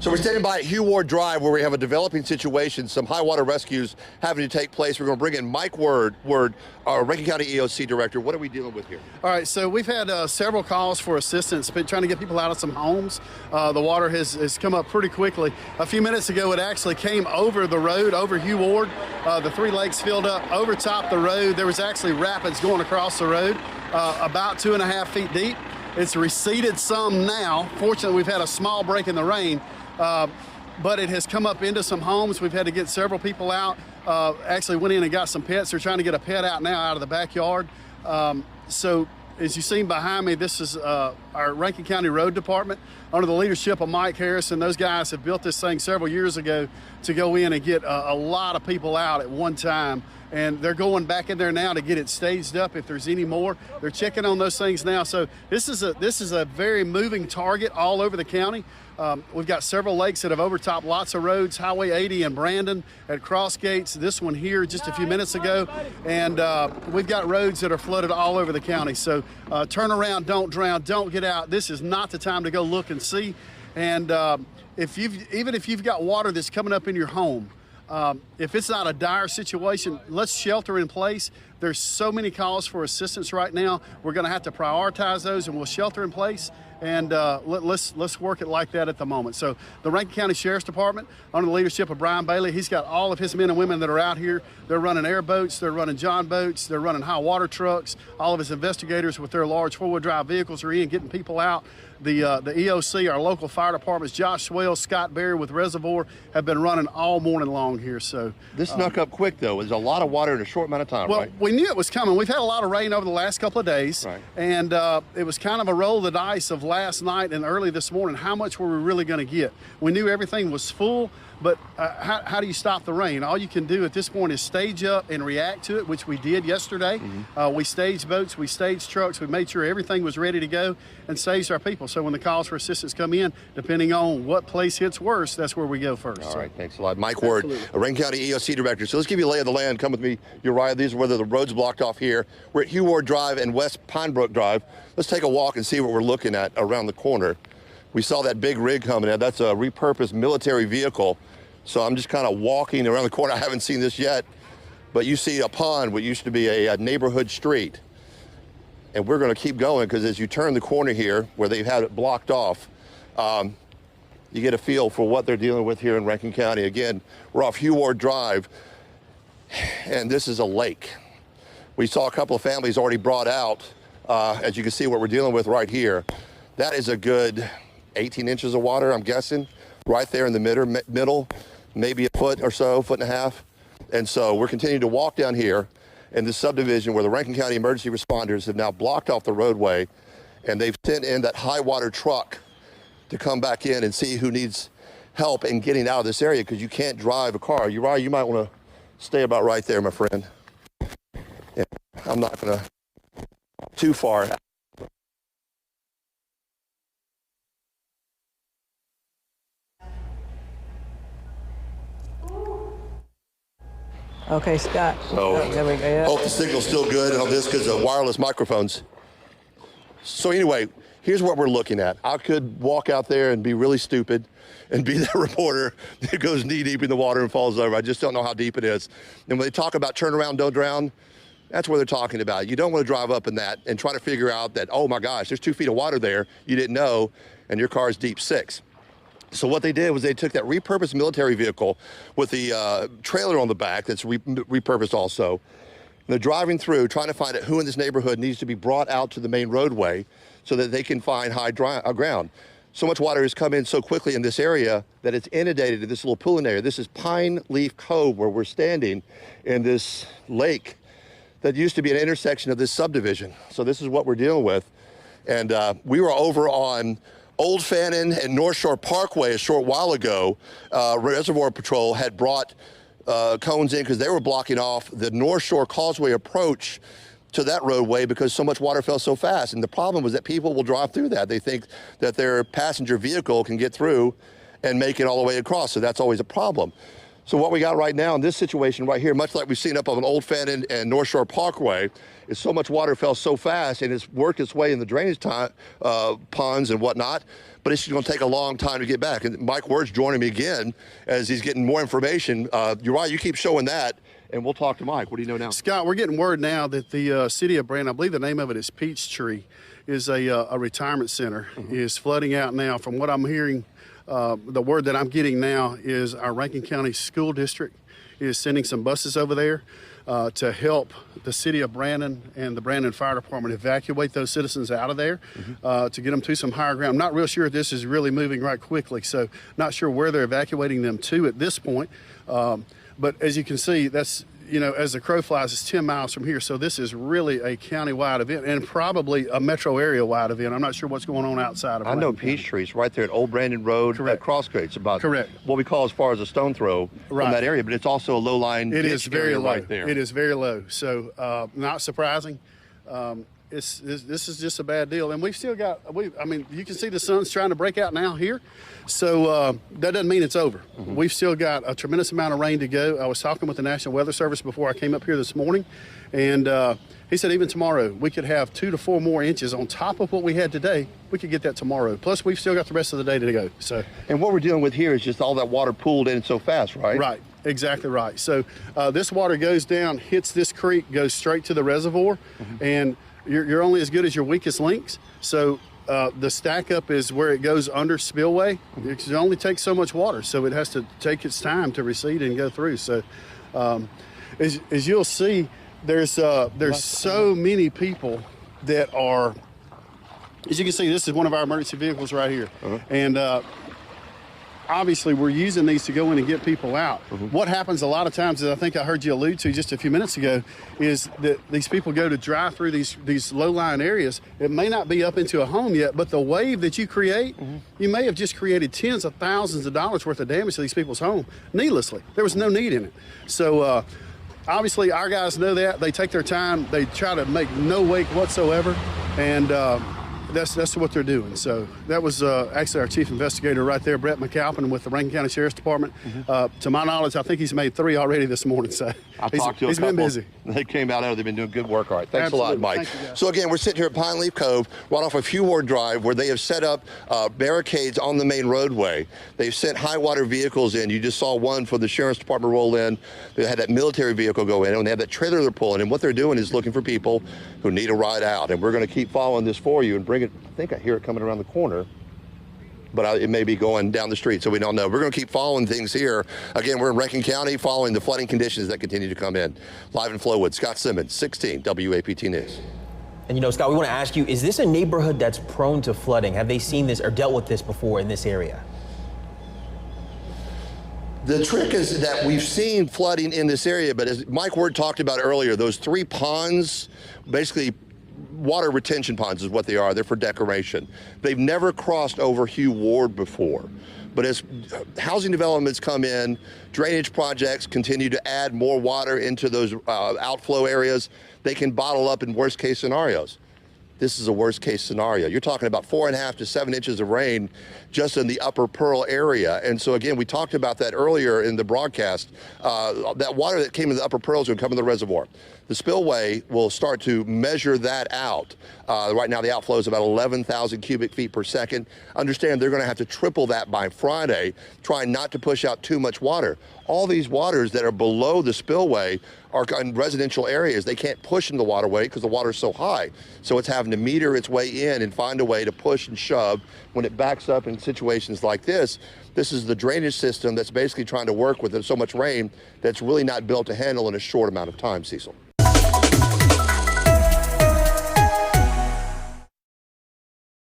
So we're standing by at Hugh Ward Drive where we have a developing situation, some high water rescues having to take place. We're going to bring in Mike Ward, our Rankin County EOC Director. What are we dealing with here? All right, so we've had several calls for assistance, been trying to get people out of some homes. The water has come up pretty quickly. A few minutes ago, it actually came over the road, over Hugh Ward. The three lakes filled up over top the road. There was actually rapids going across the road, about 2.5 feet deep. It's receded some now. Fortunately, we've had a small break in the rain. But it has come up into some homes. We've had to get several people out. Actually went in and got some pets. They're trying to get a pet out now out of the backyard. So as you've seen behind me, this is our Rankin County Road Department under the leadership of Mike Harrison. Those guys have built this thing several years ago to go in and get a lot of people out at one time. And they're going back in there now to get it staged up if there's any more. They're checking on those things now. So this is a very moving target all over the county. We've got several lakes that have overtopped lots of roads, Highway 80 in Brandon, at Cross Gates, this one here just a few minutes ago. And we've got roads that are flooded all over the county. So turn around, don't drown, don't get out. This is not the time to go look and see. And even if you've got water that's coming up in your home, if it's not a dire situation, let's shelter in place. There's so many calls for assistance right now. We're going to have to prioritize those, and we'll shelter in place. And let's work it like that at the moment. So the Rankin County Sheriff's Department, under the leadership of Brian Bailey, he's got all of his men and women that are out here. They're running airboats, they're running john boats, they're running high water trucks. All of his investigators with their large four-wheel drive vehicles are in getting people out. The EOC, our local fire departments, Josh Swell, Scott Berry with Reservoir, have been running all morning long here. So this snuck up quick, though. There's a lot of water in a short amount of time, well, right? We knew it was coming. We've had a lot of rain over the last couple of days, right. And it was kind of a roll of the dice of last night and early this morning. How much were we really going to get? We knew everything was full, but how do you stop the rain? All you can do at this point is stage up and react to it, which we did yesterday. Mm-hmm. We staged boats, we staged trucks, we made sure everything was ready to go and saved our people. So when the calls for assistance come in, depending on what place hits worse, that's where we go first. All right, thanks a lot. Mike Ward, Rankin County EOC Director. So let's give you a lay of the land. Come with me, Uriah. These are whether the road's blocked off here. We're at Hugh Ward Drive and West Pinebrook Drive. Let's take a walk and see what we're looking at around the corner. We saw that big rig coming in. That's a repurposed military vehicle. So I'm just kind of walking around the corner. I haven't seen this yet, but you see a pond, what used to be a neighborhood street. And we're going to keep going because as you turn the corner here where they've had it blocked off, you get a feel for what they're dealing with here in Rankin County. Again, we're off Hugh Ward Drive, and this is a lake. We saw a couple of families already brought out, as you can see what we're dealing with right here. That is a good 18 inches of water, I'm guessing, right there in the middle, maybe a foot or so, foot and a half. And so we're continuing to walk down here in this subdivision where the Rankin County emergency responders have now blocked off the roadway, and they've sent in that high water truck to come back in and see who needs help in getting out of this area because you can't drive a car. Uriah, you might want to stay about right there, my friend. Yeah, I'm not going to too far. Okay, Scott. So there we go. Yeah. Hope the signal's still good on this because of wireless microphones. So anyway, here's what we're looking at. I could walk out there and be really stupid and be that reporter that goes knee deep in the water and falls over. I just don't know how deep it is. And when they talk about turn around, don't drown, that's what they're talking about. You don't want to drive up in that and try to figure out that, oh my gosh, there's 2 feet of water there you didn't know, and your car's deep 6. So what they did was they took that repurposed military vehicle with the trailer on the back that's repurposed also. And they're driving through trying to find out who in this neighborhood needs to be brought out to the main roadway so that they can find high ground. So much water has come in so quickly in this area that it's inundated to this little pooling area. This is Pine Leaf Cove where we're standing in this lake that used to be an intersection of this subdivision. So this is what we're dealing with. And we were over on Old Fannin and North Shore Parkway a short while ago. Reservoir Patrol had brought cones in because they were blocking off the North Shore Causeway approach to that roadway because so much water fell so fast. And the problem was that people will drive through that. They think that their passenger vehicle can get through and make it all the way across. So that's always a problem. So what we got right now in this situation right here, much like we've seen up on Old Fannin and North Shore Parkway, is so much water fell so fast and it's worked its way in the drainage ponds and whatnot, but it's going to take a long time to get back. And Mike Word's joining me again as he's getting more information. Uriah, you keep showing that, and we'll talk to Mike. What do you know now? Scott, we're getting word now that the city of Brandon, I believe the name of it is Peachtree, is a retirement center, is flooding out now. From what I'm hearing, the word that I'm getting now is our Rankin County School District is sending some buses over there to help the city of Brandon and the Brandon Fire Department evacuate those citizens out of there to get them to some higher ground. I'm not real sure if this is really moving right quickly, so not sure where they're evacuating them to at this point. But as you can see, that's, you know, as the crow flies, it's 10 miles from here. So this is really a county-wide event and probably a metro area-wide event. I'm not sure what's going on outside of I know Brandon. Peachtree's right there at Old Brandon Road. Correct. At Crossgates, about Correct. what we call as far as a stone throw from Right. that area, but it's also a low-lying It is ditch very area low. right there. It is very low. So not surprising. This is just a bad deal. And we've still got, I mean, you can see the sun's trying to break out now here. So that doesn't mean it's over. We've still got a tremendous amount of rain to go. I was talking with the National Weather Service before I came up here this morning. And he said even tomorrow we could have 2 to 4 more inches on top of what we had today. We could get that tomorrow. Plus we've still got the rest of the day to go. So. And what we're dealing with here is just all that water pooled in so fast, right? Right, exactly right. So this water goes down, hits this creek, goes straight to the reservoir, and you're only as good as your weakest links. So the stack up is where it goes under spillway. It only takes so much water, so it has to take its time to recede and go through. So as you'll see, there's so many people that are, as you can see, this is one of our emergency vehicles right here. And obviously we're using these to go in and get people out. What happens a lot of times, as I think I heard you allude to just a few minutes ago, is that these people go to drive through these low-lying areas. It may not be up into a home yet, but the wave that you create, you may have just created tens of thousands of dollars worth of damage to these people's home needlessly. There was no need in it. So obviously our guys know that. They take their time. They try to make no wake whatsoever, and that's what they're doing. So that was actually our chief investigator right there, Brett McAlpin, with the Rankin County Sheriff's Department. To my knowledge, I think he's made 3 already this morning. So I've talked to a he's couple. been busy. They came out of there. They've been doing good work. All right. Thanks Absolutely. a lot, Mike. Thank you, guys. So again, we're sitting here at Pine Leaf Cove, right off of Hugh Ward Drive, where they have set up barricades on the main roadway. They've sent high water vehicles in. You just saw one for the Sheriff's Department roll in. They had that military vehicle go in, and they have that trailer they're pulling. And what they're doing is looking for people who need a ride out. And we're going to keep following this for you and bring it. I think I hear it coming around the corner, but it may be going down the street, so we don't know. We're going to keep following things here. Again, we're in Rankin County following the flooding conditions that continue to come in. Live in Flowood, Scott Simmons, 16 WAPT News. And you know, Scott, we want to ask you, is this a neighborhood that's prone to flooding? Have they seen this or dealt with this before in this area? The trick is that we've seen flooding in this area, but as Mike Word talked about earlier, those 3 ponds, basically water retention ponds is what they are. They're for decoration. They've never crossed over Hugh Ward before. But as housing developments come in, drainage projects continue to add more water into those outflow areas, they can bottle up in worst case scenarios. This is a worst case scenario. You're talking about 4.5 to 7 inches of rain just in the upper Pearl area. And so again, we talked about that earlier in the broadcast. That water that came in the upper Pearl is going to come in the reservoir. The spillway will start to measure that out. Right now the outflow is about 11,000 cubic feet per second. Understand they're going to have to triple that by Friday, trying not to push out too much water. All these waters that are below the spillway are in residential areas. They can't push in the waterway because the water is so high. So it's having to meter its way in and find a way to push and shove. When it backs up in situations like this, this is the drainage system that's basically trying to work with so much rain that's really not built to handle in a short amount of time, Cecil.